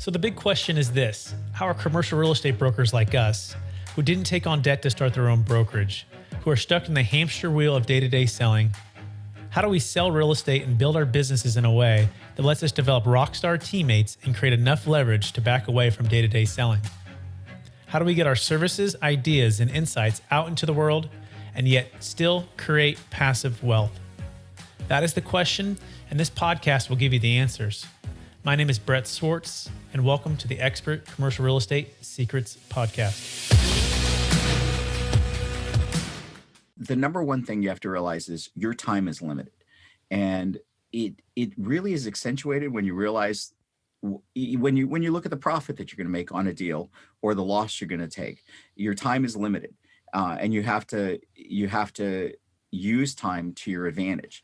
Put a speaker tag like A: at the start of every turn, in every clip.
A: So the big question is this: how are commercial real estate brokers like us, who didn't take on debt to start their own brokerage, who are stuck in the hamster wheel of day-to-day selling, how do we sell real estate and build our businesses in a way that lets us develop rockstar teammates and create enough leverage to back away from day-to-day selling? How do we get our services, ideas, and insights out into the world and yet still create passive wealth? That is the question, and this podcast will give you the answers. My name is Brett Swarts, and welcome to the Expert Commercial Real Estate Secrets Podcast.
B: The number one thing you have to realize is your time is limited. And it really is accentuated when you realize, when you look at the profit that you're going to make on a deal or the loss you're going to take, your time is limited. And you have to use time to your advantage.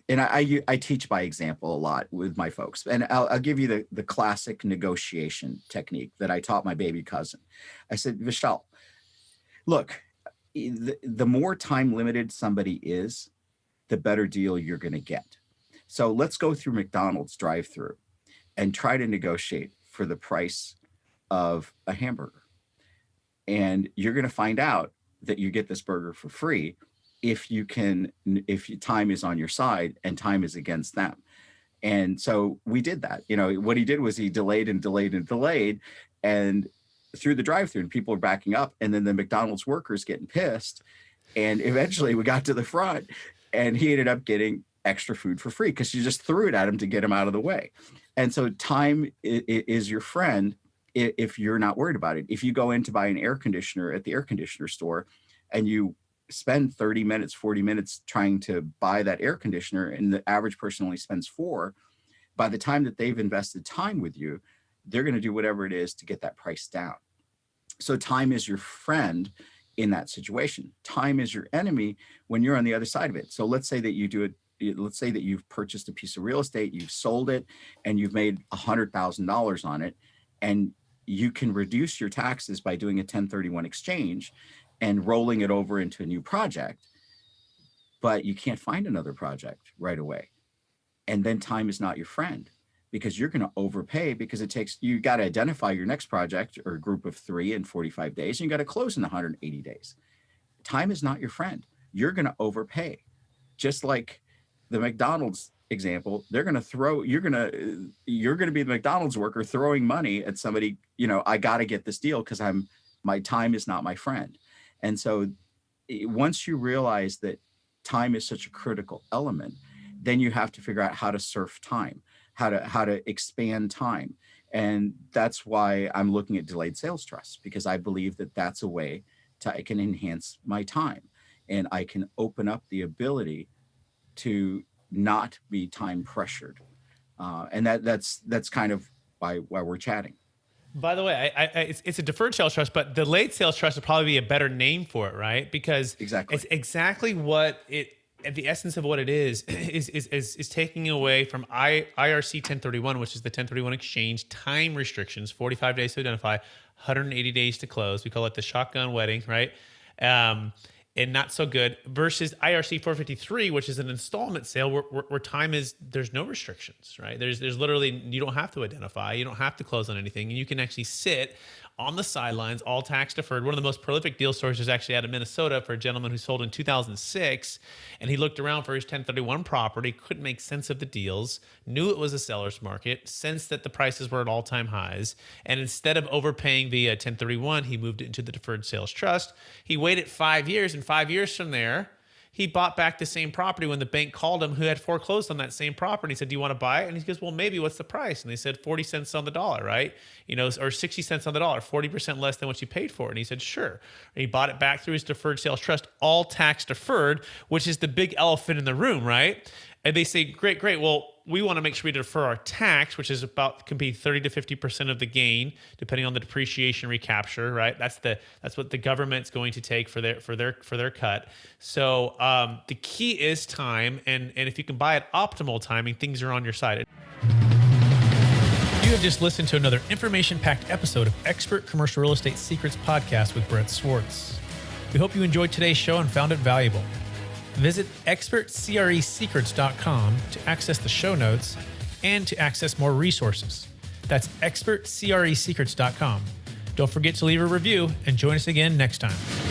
B: I teach by example a lot with my folks, and I'll give you the classic negotiation technique that I taught my baby cousin. I said, Vishal, look, the more time limited somebody is, the better deal you're going to get. So let's go through McDonald's drive-through and try to negotiate for the price of a hamburger. And you're going to find out that you get this burger for free if time is on your side and time is against them. And so we did that. You know, what he did was he delayed and through the drive-through, and people are backing up, and then the McDonald's workers getting pissed. And eventually we got to the front and he ended up getting extra food for free because you just threw it at him to get him out of the way. And so time is your friend if you're not worried about it. If you go in to buy an air conditioner at the air conditioner store and you spend 30 minutes, 40 minutes trying to buy that air conditioner, and the average person only spends 4, by the time that they've invested time with you, they're going to do whatever it is to get that price down. So time is your friend in that situation. Time is your enemy when you're on the other side of it. So let's say that you do it. Let's say that you've purchased a piece of real estate, you've sold it, and you've made $100,000 on it, and you can reduce your taxes by doing a 1031 exchange and rolling it over into a new project, but you can't find another project right away. And then time is not your friend, because you're going to overpay, because you got to identify your next project or a group of 3 in 45 days, and you got to close in 180 days. Time is not your friend. You're going to overpay. Just like the McDonald's example, you're going to be the McDonald's worker throwing money at somebody, I got to get this deal because my time is not my friend. And so once you realize that time is such a critical element, then you have to figure out how to surf time, how to expand time. And that's why I'm looking at delayed sales trusts, because I believe that that's a way I can enhance my time, and I can open up the ability to not be time pressured. And that's kind of why we're chatting.
A: By the way, it's a deferred sales trust, but delayed sales trust would probably be a better name for it, right? Because it's exactly what the essence of what it is taking away from IRC 1031, which is the 1031 exchange, time restrictions, 45 days to identify, 180 days to close. We call it the shotgun wedding, right? And not so good, versus IRC 453, which is an installment sale where time is, there's no restrictions, right? There's literally, you don't have to identify, you don't have to close on anything, and you can actually sit on the sidelines, all tax deferred. One of the most prolific deal stories is actually out of Minnesota for a gentleman who sold in 2006, and he looked around for his 1031 property, couldn't make sense of the deals, knew it was a seller's market, sensed that the prices were at all-time highs, and instead of overpaying via 1031, he moved it into the Deferred Sales Trust. He waited 5 years, and 5 years from there, he bought back the same property when the bank called him who had foreclosed on that same property. He said, do you want to buy it? And he goes, well, maybe. What's the price? And they said 40 cents on the dollar, right? Or 60 cents on the dollar, 40% less than what you paid for it. And he said, sure. And he bought it back through his Deferred Sales Trust, all tax deferred, which is the big elephant in the room, right? And they say, great. Well, we want to make sure we defer our tax, which is can be 30 to 50% of the gain, depending on the depreciation recapture, right? That's what the government's going to take for their cut. So the key is time, and if you can buy at optimal timing, things are on your side. You have just listened to another information-packed episode of Expert Commercial Real Estate Secrets Podcast with Brett Swarts. We hope you enjoyed today's show and found it valuable. Visit expertcresecrets.com to access the show notes and to access more resources. That's expertcresecrets.com. Don't forget to leave a review and join us again next time.